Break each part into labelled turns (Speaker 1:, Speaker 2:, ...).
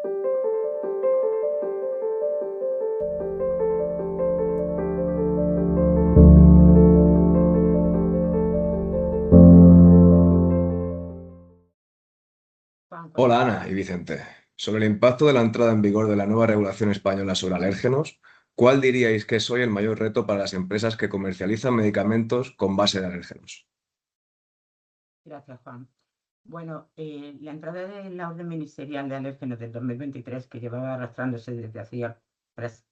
Speaker 1: Hola Ana y Vicente. Sobre el impacto de la entrada en vigor de la nueva regulación española sobre alérgenos, ¿cuál diríais que es hoy el mayor reto para las empresas que comercializan medicamentos con base de alérgenos?
Speaker 2: Gracias, Juan. Bueno, la entrada de la orden ministerial de alérgenos del 2023, que llevaba arrastrándose desde hacía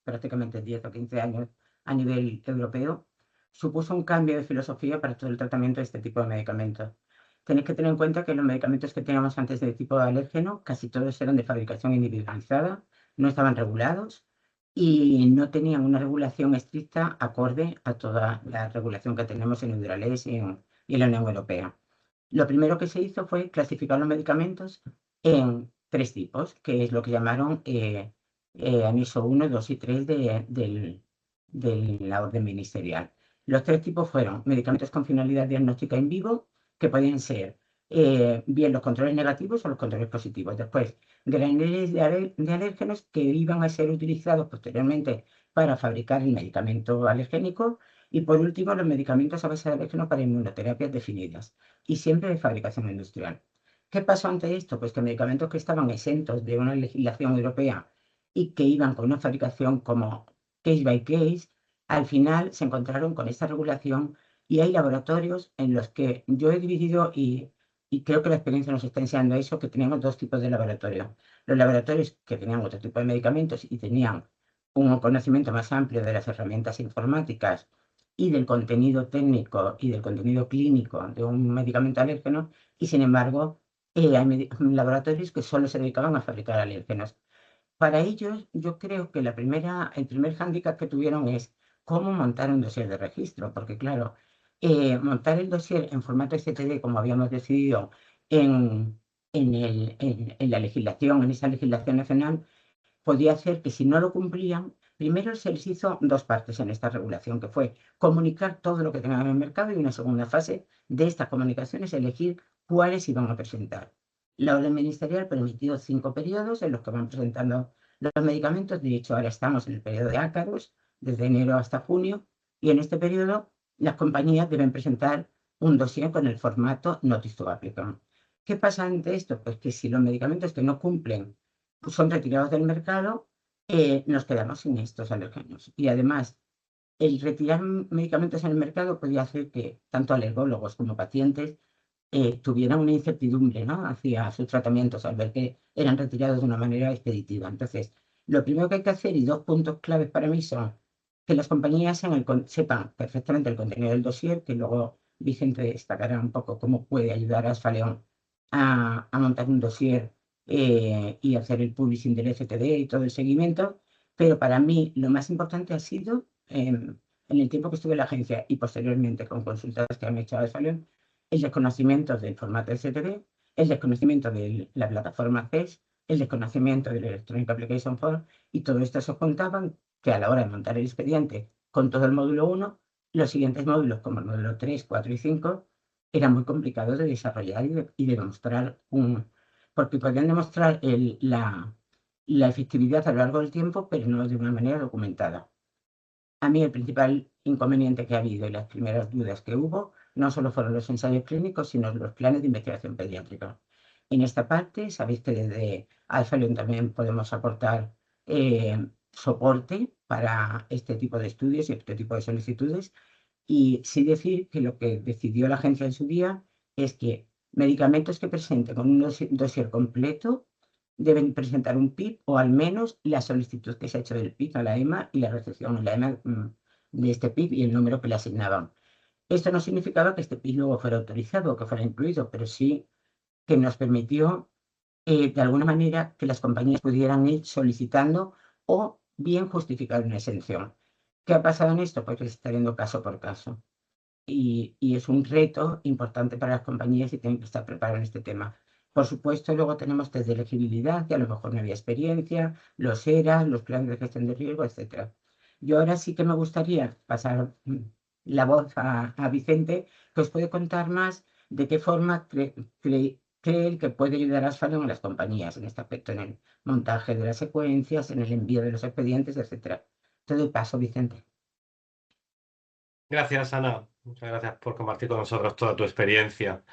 Speaker 2: prácticamente 10 o 15 años a nivel europeo, supuso un cambio de filosofía para todo el tratamiento de este tipo de medicamentos. Tenéis que tener en cuenta que los medicamentos que teníamos antes de tipo de alérgeno, casi todos eran de fabricación individualizada, no estaban regulados y no tenían una regulación estricta acorde a toda la regulación que tenemos en Eurales y en la Unión Europea. Lo primero que se hizo fue clasificar los medicamentos en tres tipos, que es lo que llamaron anexo 1, 2 y 3 de la orden ministerial. Los tres tipos fueron medicamentos con finalidad diagnóstica in vivo, que podían ser bien los controles negativos o los controles positivos. Después, granules de alérgenos que iban a ser utilizados posteriormente para fabricar el medicamento alergénico. Y por último, los medicamentos a base de alérgenos para inmunoterapias definidas y siempre de fabricación industrial. ¿Qué pasó ante esto? Pues que medicamentos que estaban exentos de una legislación europea y que iban con una fabricación como case by case, al final se encontraron con esta regulación y hay laboratorios en los que yo he dividido y creo que la experiencia nos está enseñando eso, que teníamos dos tipos de laboratorios. Los laboratorios que tenían otro tipo de medicamentos y tenían un conocimiento más amplio de las herramientas informáticas y del contenido técnico y del contenido clínico de un medicamento alérgeno, y sin embargo, hay laboratorios que solo se dedicaban a fabricar alérgenos. Para ellos, yo creo que el primer hándicap que tuvieron es cómo montar un dossier de registro, porque claro, montar el dossier en formato STD, como habíamos decidido en, en la legislación, en esa legislación nacional, podía hacer que si no lo cumplían, primero se les hizo dos partes en esta regulación, que fue comunicar todo lo que tenían en el mercado y una segunda fase de estas comunicaciones, elegir cuáles iban a presentar. La orden ministerial permitió 5 periodos en los que van presentando los medicamentos. De hecho, ahora estamos en el periodo de ácaros, desde enero hasta junio, y en este periodo las compañías deben presentar un dossier con el formato Notice to Applicant. ¿Qué pasa ante esto? Pues que si los medicamentos que no cumplen son retirados del mercado, nos quedamos sin estos alérgenos. Y además, el retirar medicamentos en el mercado podía hacer que tanto alergólogos como pacientes tuvieran una incertidumbre, ¿no?, hacia sus tratamientos al ver que eran retirados de una manera expeditiva. Entonces, lo primero que hay que hacer, y dos puntos claves para mí, son que las compañías sepan perfectamente el contenido del dossier, que luego Vicente destacará un poco cómo puede ayudar a Asfaleón a montar un dossier y hacer el publishing del FTD y todo el seguimiento. Pero para mí lo más importante ha sido, en el tiempo que estuve en la agencia y posteriormente con consultas que han hecho a Asfaleón, el desconocimiento del formato STD, el desconocimiento de la plataforma CES, el desconocimiento del Electronic Application Form, y todo esto se juntaban que a la hora de montar el expediente con todo el módulo 1, los siguientes módulos como el módulo 3, 4 y 5 era muy complicado de desarrollar y de demostrar porque podían demostrar la efectividad a lo largo del tiempo, pero no de una manera documentada. A mí el principal inconveniente que ha habido y las primeras dudas que hubo no solo fueron los ensayos clínicos, sino los planes de investigación pediátrica. En esta parte, sabéis que desde Alfalion también podemos aportar soporte para este tipo de estudios y este tipo de solicitudes. Y sí decir que lo que decidió la agencia en su día es que medicamentos que presenten con un dossier completo deben presentar un PIP o al menos la solicitud que se ha hecho del PIP a la EMA y la recepción en la EMA de este PIP y el número que le asignaban. Esto no significaba que este PIP luego fuera autorizado o que fuera incluido, pero sí que nos permitió de alguna manera que las compañías pudieran ir solicitando o bien justificar una exención. ¿Qué ha pasado en esto? Pues que se está viendo caso por caso. Y es un reto importante para las compañías y tienen que estar preparadas en este tema. Por supuesto, luego tenemos test de elegibilidad, que a lo mejor no había experiencia, los ERA, los planes de gestión de riesgo, etc. Yo ahora sí que me gustaría pasar la voz a Vicente, que os puede contar más de qué forma que el que puede ayudar a Salón en las compañías en este aspecto, en el montaje de las secuencias, en el envío de los expedientes, etcétera. Te doy paso, Vicente.
Speaker 3: Gracias, Ana. Muchas gracias por compartir con nosotros toda tu experiencia.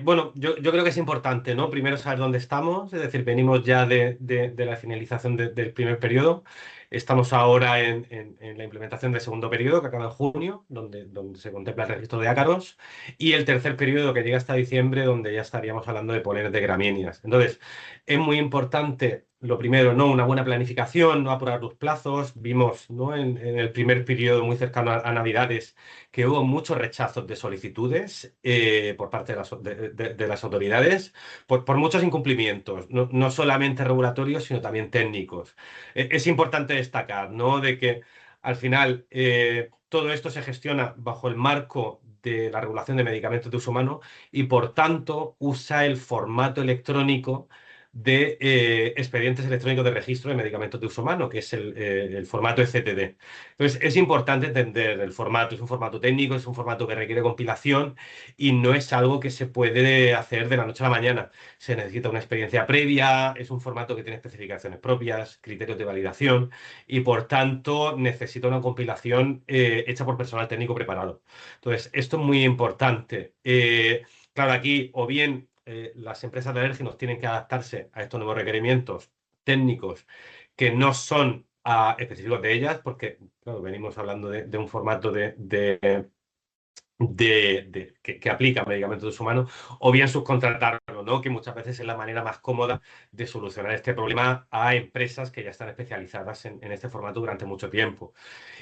Speaker 3: Bueno, yo creo que es importante, ¿no? Primero saber dónde estamos, es decir, venimos ya de la finalización del primer periodo. Estamos ahora en la implementación del segundo periodo, que acaba en junio, donde se contempla el registro de ácaros, y el tercer periodo, que llega hasta diciembre, donde ya estaríamos hablando de polenes de gramíneas. Entonces, es muy importante, lo primero, ¿no? Una buena planificación, no apurar los plazos. Vimos, ¿no? En el primer periodo, muy cercano a Navidades, que hubo muchos rechazos de solicitudes por parte de las autoridades por muchos incumplimientos, no solamente regulatorios, sino también técnicos. Es importante destacar, ¿no? De que al final todo esto se gestiona bajo el marco de la regulación de medicamentos de uso humano y por tanto usa el formato electrónico de expedientes electrónicos de registro de medicamentos de uso humano, que es el formato ECTD. Entonces, es importante entender el formato. Es un formato técnico, es un formato que requiere compilación y no es algo que se puede hacer de la noche a la mañana. Se necesita una experiencia previa, es un formato que tiene especificaciones propias, criterios de validación y, por tanto, necesita una compilación hecha por personal técnico preparado. Entonces, esto es muy importante. Claro, aquí o bien las empresas de alérgenos tienen que adaptarse a estos nuevos requerimientos técnicos que no son específicos de ellas, porque claro, venimos hablando de un formato que aplica medicamentos de uso humano, o bien subcontratarlo, ¿no? Que muchas veces es la manera más cómoda de solucionar este problema a empresas que ya están especializadas en este formato durante mucho tiempo.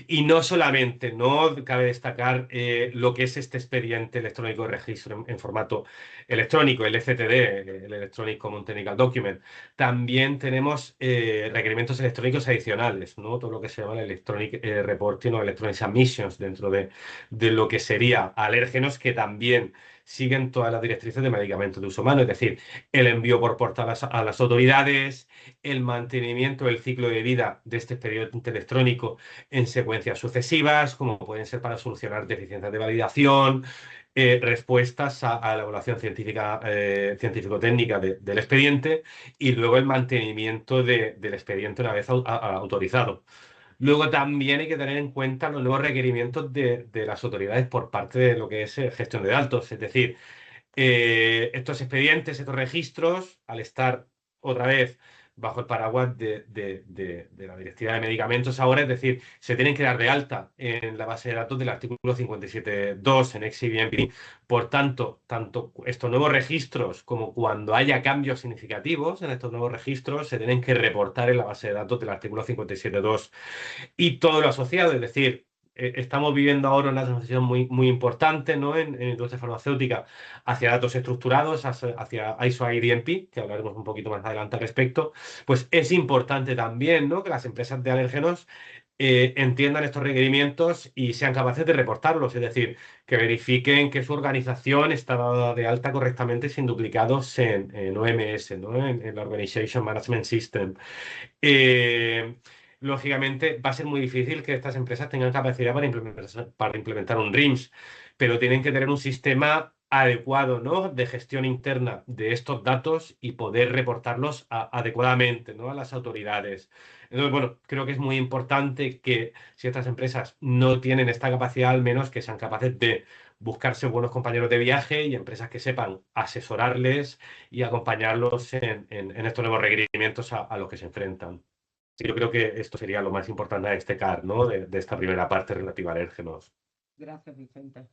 Speaker 3: Y no solamente, no cabe destacar lo que es este expediente electrónico de registro en formato electrónico, el ECTD, el Electronic Common Technical Document. También tenemos requerimientos electrónicos adicionales, ¿no? Todo lo que se llama el Electronic Reporting o Electronic Submissions dentro de lo que sería alérgenos, que también siguen todas las directrices de medicamentos de uso humano, es decir, el envío por portal a las autoridades, el mantenimiento del ciclo de vida de este expediente electrónico en secuencias sucesivas, como pueden ser para solucionar deficiencias de validación, respuestas a la evaluación científica, científico-técnica del expediente y luego el mantenimiento del expediente una vez autorizado. Luego también hay que tener en cuenta los nuevos requerimientos de las autoridades por parte de lo que es gestión de datos, es decir, estos expedientes, estos registros, al estar otra vez bajo el paraguas de la Directiva de Medicamentos ahora, es decir, se tienen que dar de alta en la base de datos del artículo 57.2 en XCBMP. Por tanto, tanto estos nuevos registros como cuando haya cambios significativos en estos nuevos registros se tienen que reportar en la base de datos del artículo 57.2 y todo lo asociado, es decir, estamos viviendo ahora una transición muy importante, ¿no? en la industria farmacéutica hacia datos estructurados, hacia ISO IDMP, que hablaremos un poquito más adelante al respecto. Pues es importante también, ¿no? Que las empresas de alérgenos entiendan estos requerimientos y sean capaces de reportarlos, es decir, que verifiquen que su organización está dada de alta correctamente sin duplicados en OMS, ¿no? En la Organization Management System. Lógicamente va a ser muy difícil que estas empresas tengan capacidad para implementar un RIMS, pero tienen que tener un sistema adecuado, ¿no? De gestión interna de estos datos y poder reportarlos adecuadamente, ¿no? A las autoridades. Entonces, bueno, creo que es muy importante que si estas empresas no tienen esta capacidad, al menos que sean capaces de buscarse buenos compañeros de viaje y empresas que sepan asesorarles y acompañarlos en estos nuevos requerimientos a los que se enfrentan. Sí, yo creo que esto sería lo más importante a destacar, ¿no? De esta primera parte relativa a alérgenos.
Speaker 2: Gracias, Vicente.